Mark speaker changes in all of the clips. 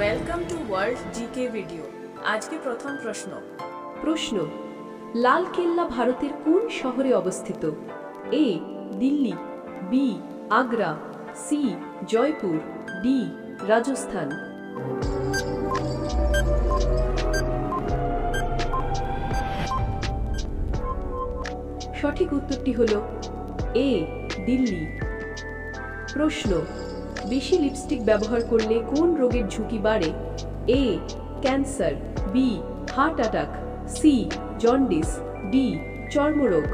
Speaker 1: Welcome to world GK video. আজকে প্রথম প্রশ্ন,
Speaker 2: লাল কেল্লা ভারতের কোন শহরে অবস্থিত? A Delhi, B Agra, C Jaipur, D Rajasthan. সঠিক উত্তরটি হল এ দিল্লি। প্রশ্ন, বেশি লিপস্টিক ব্যবহার করলে কোন রোগের ঝুঁকি বাড়ে? A cancer, B heart attack, C jaundice, D চর্মরোগ।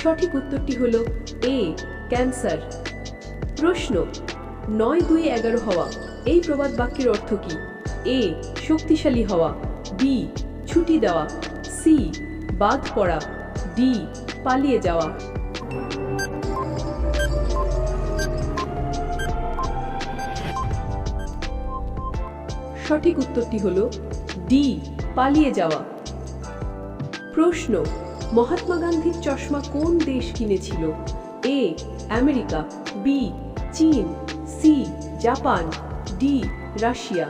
Speaker 2: সঠিক উত্তরটি হল এ ক্যান্সার। প্রশ্ন, ৯-২-১১ হওয়া এই প্রবাদ বাক্যের অর্থ কি? এ শক্তিশালী হওয়া, বি ছুটি দেওয়া, সি বাদ পড়া, ডি পালিয়ে যাওয়া। সঠিক উত্তরটি হল ডি পালিয়ে যাওয়া। প্রশ্ন, মহাত্মা গান্ধীর চশমা কোন দেশ কিনেছিল? এ আমেরিকা, বি চীন, সি জাপান, ডি রাশিয়া।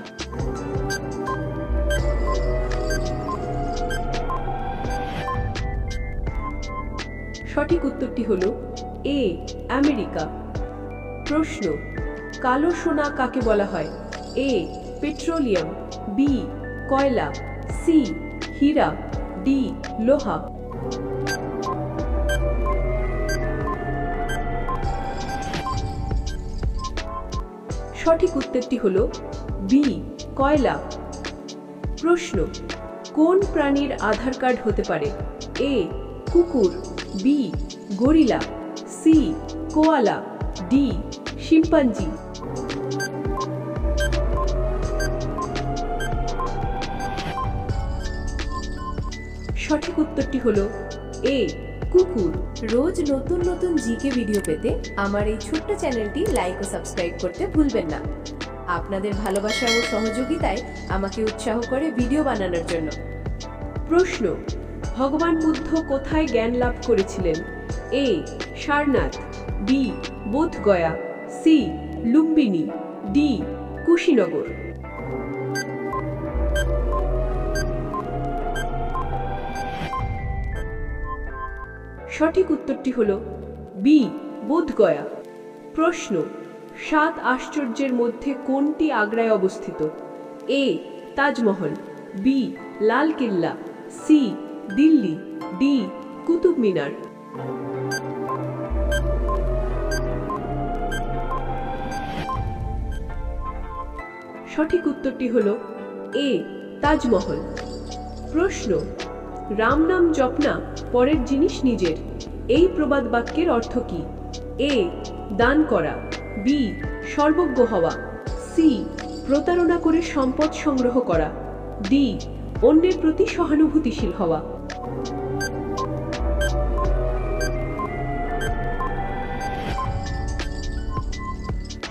Speaker 2: সঠিক উত্তরটি হল এ আমেরিকা। প্রশ্ন, কালো সোনা কাকে বলা হয়? এ পেট্রোলিয়াম, বি কয়লা, সি হীরা, ডি লোহা। সঠিক উত্তরটি হল বি কয়লা। প্রশ্ন, কোন প্রাণীর আধার কার্ড হতে পারে? এ কুকুর, B gorilla, C কোয়ালা, D chimpanzee. সঠিক উত্তরটি হল এ কুকুর।
Speaker 3: রোজ নতুন নতুন জিকে ভিডিও পেতে আমার এই ছোট্ট চ্যানেলটি লাইক ও সাবস্ক্রাইব করতে ভুলবেন না। আপনাদের ভালোবাসা ও সহযোগিতায় আমাকে উৎসাহ করে ভিডিও বানানোর জন্য।
Speaker 2: প্রশ্ন, ভগবান বুদ্ধ কোথায় জ্ঞান লাভ করেছিলেন? A Sarnath, B Bodhgaya, C Lumbini, D Kushinagar. সঠিক উত্তরটি হল বি বোধগয়া। প্রশ্ন, ৭ আশ্চর্যের মধ্যে কোনটি আগ্রায় অবস্থিত? এ তাজমহল, বি লাল কেল্লা, সি দিল্লি, ডি কুতুব মিনার। সঠিক উত্তরটি হল এ তাজমহল। প্রশ্ন, রাম নাম জপনা পরের জিনিস নিজের এই প্রবাদ বাক্যের অর্থ কি? এ দান করা, বি সর্বজ্ঞ হওয়া, সি প্রতারণা করে সম্পদ সংগ্রহ করা, ডি অন্যের প্রতি সহানুভূতিশীল হওয়া।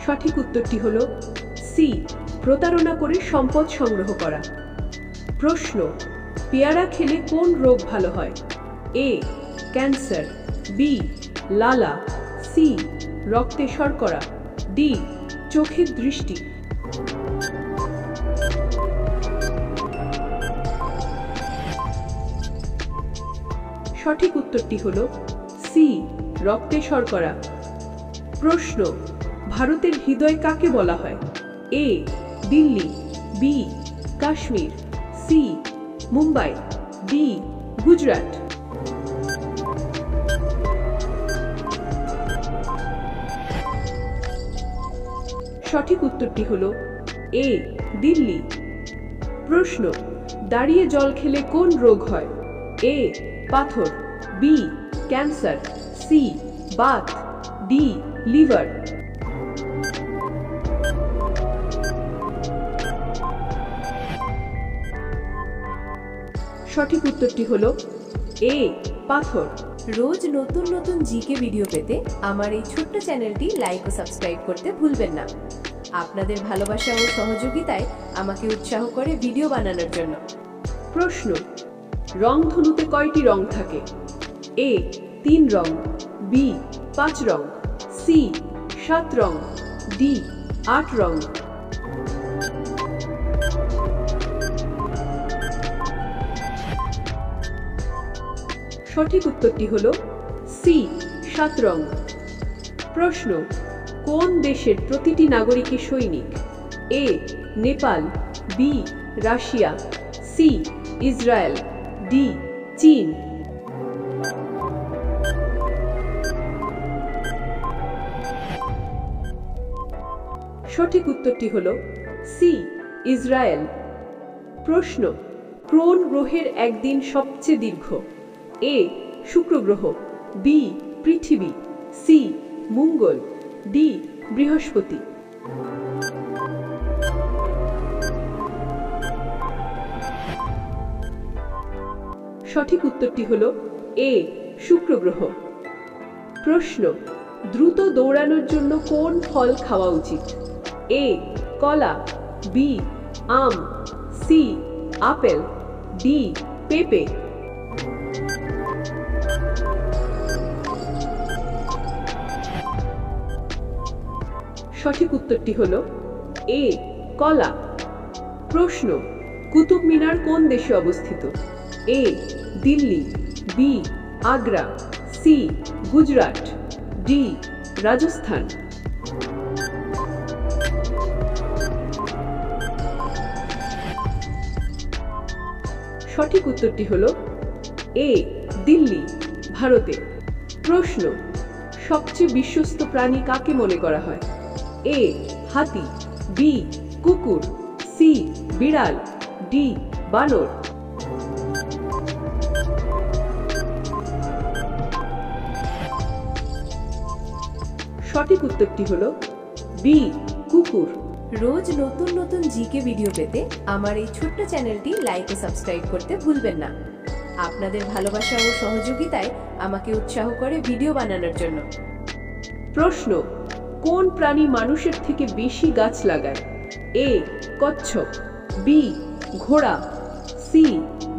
Speaker 2: সঠিক উত্তরটি হল সি প্রতারণা করে সম্পদ সংগ্রহ করা। প্রশ্ন, পেয়ারা খেলে কোন রোগ ভালো হয়? এ ক্যান্সার, বি লালা, সি রক্তে শর্করা, ডি চোখের দৃষ্টি। সঠিক উত্তরটি হল সি রক্তে শর্করা। প্রশ্ন, ভারতের হৃদয় কাকে বলা হয়? A Delhi, B Kashmir, C Mumbai, D Gujarat. সঠিক উত্তরটি হল এ দিল্লি। প্রশ্ন, দাঁড়িয়ে জল খেলে কোন রোগ হয়? এ পাথর, B cancer, C Baat, D liver. সঠিক উত্তরটি হল এ পাথর।
Speaker 3: রোজ নতুন নতুন জিকে ভিডিও পেতে আমার এই ছোট্ট চ্যানেলটি লাইক ও সাবস্ক্রাইব করতে ভুলবেন না। আপনাদের ভালোবাসা ও সহযোগিতায় আমাকে উৎসাহ করে ভিডিও বানানোর জন্য।
Speaker 2: প্রশ্ন, রংধনুতে কয়টি রং থাকে? এ 3 রং, বি 5 রং, সি 7 রং, ডি 8 রং। সঠিক উত্তরটি হলো সি 7 রং। প্রশ্ন, কোন দেশের প্রতিটি নাগরিকই সৈনিক? A Nepal, B Russia, C Israel, D চীন। সঠিক উত্তরটি হলো সি ইসরায়েল। প্রশ্ন, কোন গ্রহের একদিন সবচেয়ে দীর্ঘ? এ শুক্র গ্রহ, বি পৃথিবী, সি মঙ্গল, ডি বৃহস্পতি। সঠিক উত্তরটি হলো এ শুক্র গ্রহ। প্রশ্ন, দ্রুত দৌড়ানোর জন্য কোন ফল খাওয়া উচিত? এ কলা, বি আম, সি আপেল, ডি পেঁপে। সঠিক উত্তরটি হলো এ কলা। প্রশ্ন, কুতুব মিনার কোন দেশে অবস্থিত? A Delhi, B Agra, C Gujarat, D Rajasthan. সঠিক উত্তরটি হলো এ দিল্লি, ভারতে। প্রশ্ন, সবচেয়ে বিশ্বস্ত প্রাণী কাকে মনে করা হয়? এ হাতি, বি কুকুর, সি বিড়াল, ডি বানর। সঠিক উত্তরটি হলো বি কুকুর।
Speaker 3: রোজ নতুন নতুন জিকে ভিডিও পেতে আমার এই ছোট্ট চ্যানেলটি লাইক ও সাবস্ক্রাইব করতে ভুলবেন না। আপনাদের ভালোবাসা ও সহযোগিতায় আমাকে উৎসাহ করে ভিডিও বানানোর জন্য।
Speaker 2: প্রশ্ন, কোন প্রাণী মানুষের থেকে বেশি গাছ লাগায়? এ কচ্ছপ, বি ঘোড়া, সি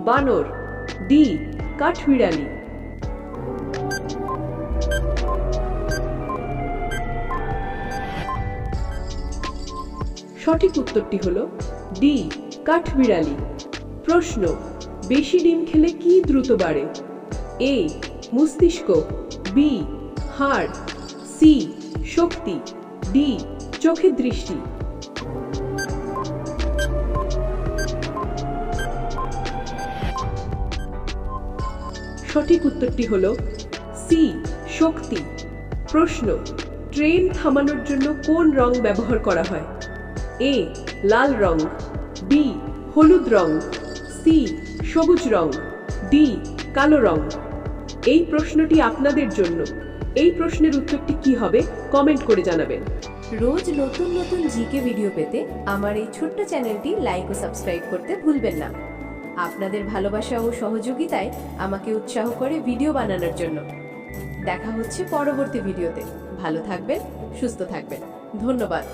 Speaker 2: বানর, ডি কাঠবিড়ালি। সঠিক উত্তরটি হলো ডি কাঠবিড়ালি। প্রশ্ন, বেশি ডিম খেলে কি দ্রুত বাড়ে? এ মস্তিষ্ক, বি হাড়, সি শক্তি, ডি চোখের দৃষ্টি। সঠিক উত্তরটি হলো সি শক্তি। প্রশ্ন, ট্রেন থামানোর জন্য কোন রং ব্যবহার করা হয়? এ লাল রং, বি হলুদ রং, সি সবুজ রং, ডি কালো রং। এই প্রশ্নটি আপনাদের জন্য। এই প্রশ্নের উত্তরটি কি হবে কমেন্ট করে জানাবেন।
Speaker 3: রোজ নতুন নতুন জিকে ভিডিও পেতে আমার এই ছোট্ট চ্যানেলটি লাইক ও সাবস্ক্রাইব করতে ভুলবেন না। আপনাদের ভালোবাসা ও সহযোগিতায় আমাকে উৎসাহ করে ভিডিও বানানোর জন্য। দেখা হচ্ছে পরবর্তী ভিডিওতে। ভালো থাকবেন, সুস্থ থাকবেন। ধন্যবাদ।